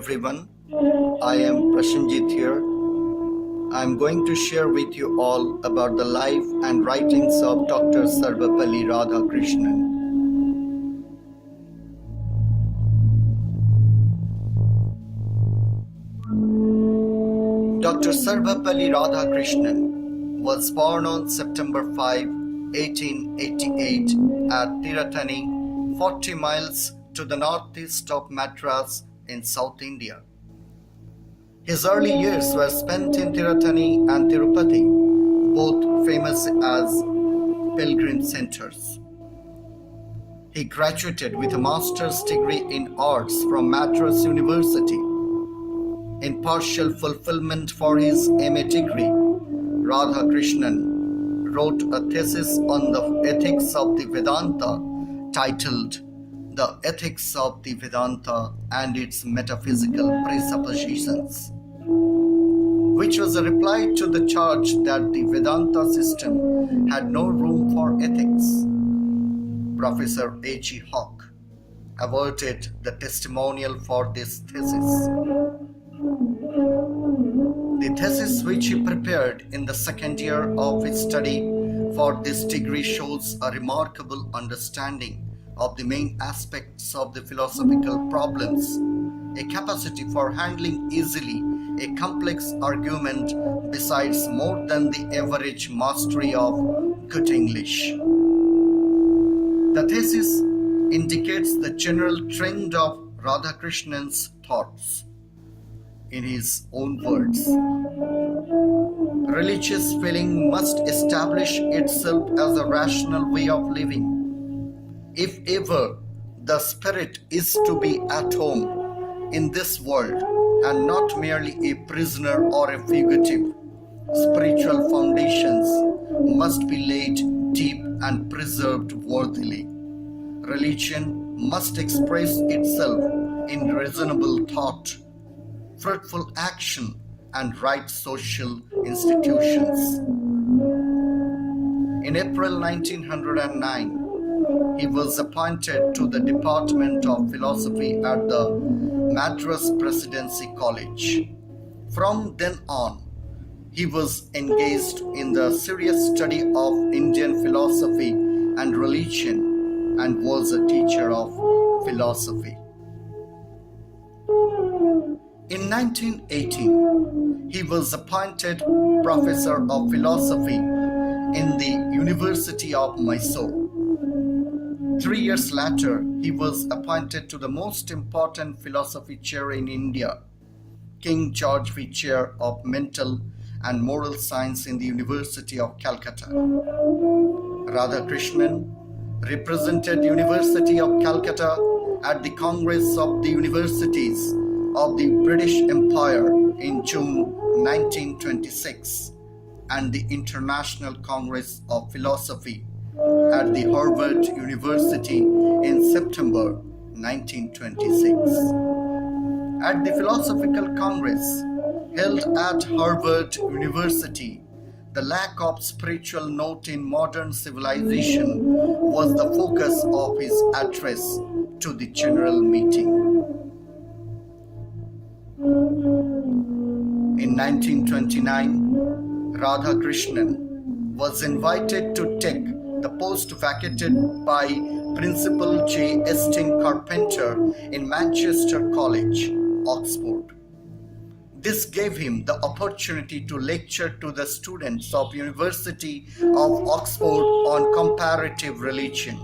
everyone. I am Prasenjit here. I am going to share with you all about the life and writings of Dr. Sarvepalli Radhakrishnan. Dr. Sarvepalli Radhakrishnan was born on September 5, 1888 at Tirutani, 40 miles to the northeast of Madras in South India. His early years were spent in Tirutani and Tirupati, both famous as pilgrim centers. He graduated with a master's degree in arts from Madras University. In partial fulfillment for his MA degree, Radhakrishnan wrote a thesis on the ethics of the Vedanta titled The Ethics of the Vedanta and its Metaphysical Presuppositions, which was a reply to the charge that the Vedanta system had no room for ethics. Professor A.G. Hawk awarded the testimonial for this thesis. The thesis which he prepared in the second year of his study for this degree shows a remarkable understanding of the main aspects of the philosophical problems, a capacity for handling easily a complex argument besides more than the average mastery of good English. The thesis indicates the general trend of Radhakrishnan's thoughts. In his own words, religious feeling must establish itself as a rational way of living. If ever the spirit is to be at home in this world and not merely a prisoner or a fugitive, spiritual foundations must be laid deep and preserved worthily. Religion must express itself in reasonable thought, fruitful action, and right social institutions. In April 1909, he was appointed to the Department of Philosophy at the Madras Presidency College. From then on, he was engaged in the serious study of Indian philosophy and religion and was a teacher of philosophy. In 1918, he was appointed Professor of Philosophy in the University of Mysore. 3 years later, he was appointed to the most important philosophy chair in India, King George V. Chair of Mental and Moral Science in the University of Calcutta. Radhakrishnan represented University of Calcutta at the Congress of the Universities of the British Empire in June 1926 and the International Congress of Philosophy at the Harvard University in September 1926. At the Philosophical Congress held at Harvard University, the lack of spiritual note in modern civilization was the focus of his address to the general meeting. In 1929, Radhakrishnan was invited to take the post vacated by Principal J. Esting Carpenter in Manchester College, Oxford. This gave him the opportunity to lecture to the students of University of Oxford on comparative religion.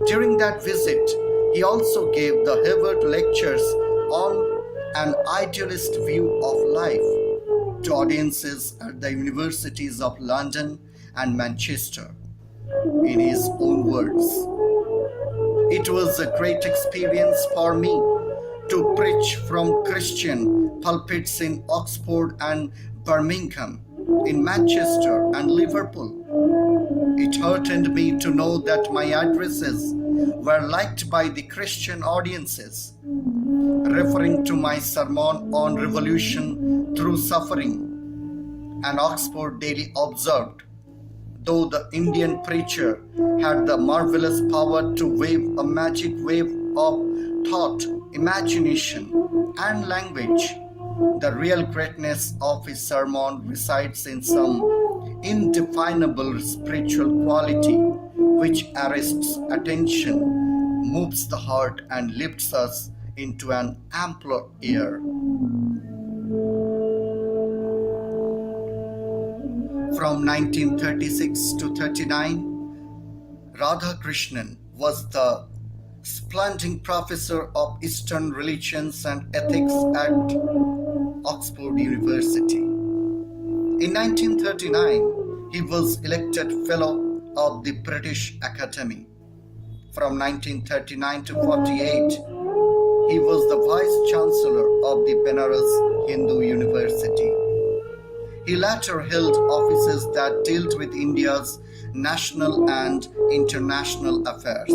During that visit, he also gave the Harvard lectures on an idealist view of life to audiences at the universities of London and Manchester. In his own words, "It was a great experience for me to preach from Christian pulpits in Oxford and Birmingham, in Manchester and Liverpool. It heartened me to know that my addresses were liked by the Christian audiences. Referring to my sermon on revolution through suffering, an Oxford daily observed, though the Indian preacher had the marvelous power to wave a magic wave of thought, imagination, and language. The real greatness of his sermon resides in some indefinable spiritual quality which arrests attention, moves the heart, and lifts us into an ampler air. From 1936 to 39, Radhakrishnan was the splendid professor of Eastern religions and ethics at Oxford University. In 1939, he was elected Fellow of the British Academy. From 1939 to 48, he was the Vice Chancellor of the Benares Hindu University. He later held offices that dealt with India's national and international affairs.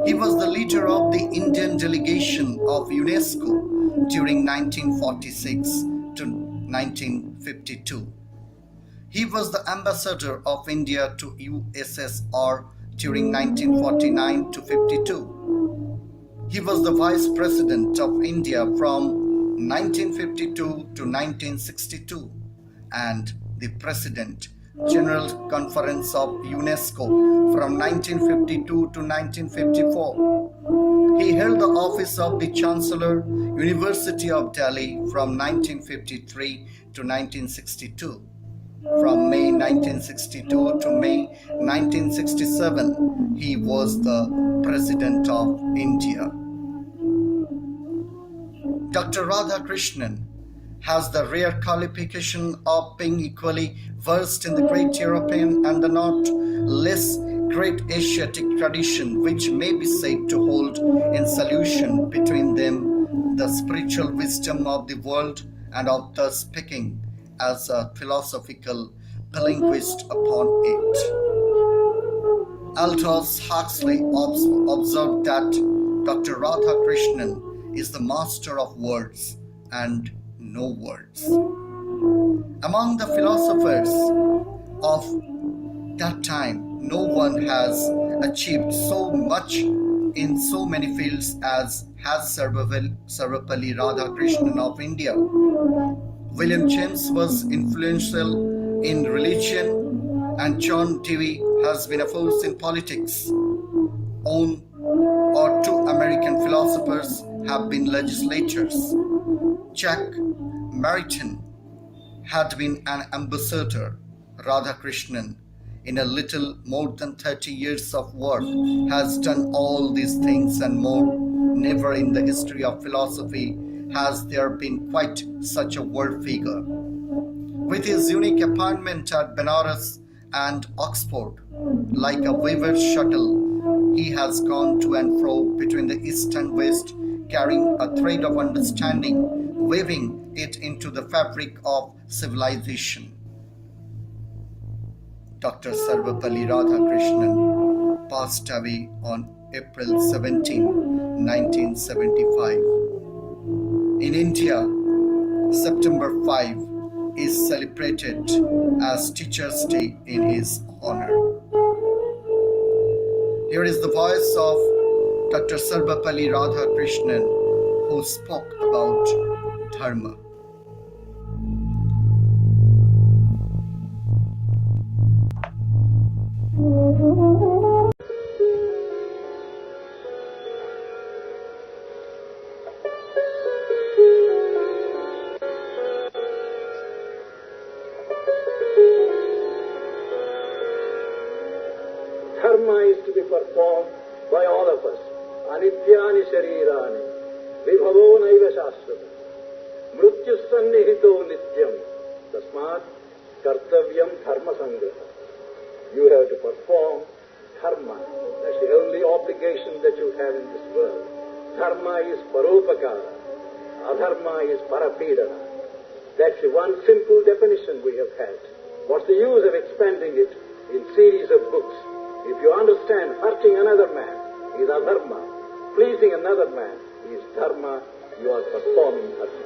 He was the leader of the Indian delegation of UNESCO during 1946 to 1952. He was the ambassador of India to USSR during 1949 to 52. He was the vice president of India from 1952 to 1962 and the President General Conference of UNESCO from 1952 to 1954. He held the office of the Chancellor, University of Delhi from 1953 to 1962. From May 1962 to May 1967, he was the President of India. Dr. Radhakrishnan has the rare qualification of being equally versed in the great European and the not less great Asiatic tradition, which may be said to hold in solution between them the spiritual wisdom of the world and of the speaking as a philosophical linguist upon it. Aldous Huxley observed that Dr. Radhakrishnan is the master of words and no words. Among the philosophers of that time, no one has achieved so much in so many fields as has Sarvepalli Radhakrishnan of India. William James was influential in religion, and John Dewey has been a force in politics. One or two American philosophers have been legislators. Jack Maritain had been an ambassador. Radhakrishnan, in a little more than 30 years of work, has done all these things and more. Never in the history of philosophy has there been quite such a world figure. With his unique appointment at Benares and Oxford, like a weaver's shuttle, he has gone to and fro between the East and West, carrying a thread of understanding, weaving it into the fabric of civilization. Dr. Sarvepalli Radhakrishnan passed away on April 17, 1975. In India, September 5 is celebrated as Teachers' Day in his honor. Here is the voice of Dr. Sarvepalli Radhakrishnan, who spoke about Dharma. Dharma is to be performed by all of us. Anityani sharirani, vibhavo naiva shasvata, mrityus sannihito nityam, tasmat kartavyam dharma sangraha. You have to perform dharma. That's the only obligation that you have in this world. Dharma is paropakara, adharma is parapidana. That's the one simple definition we have had. What's the use of expanding it in series of books? If you understand hurting another man is adharma, pleasing another man is dharma, you are performing dharma.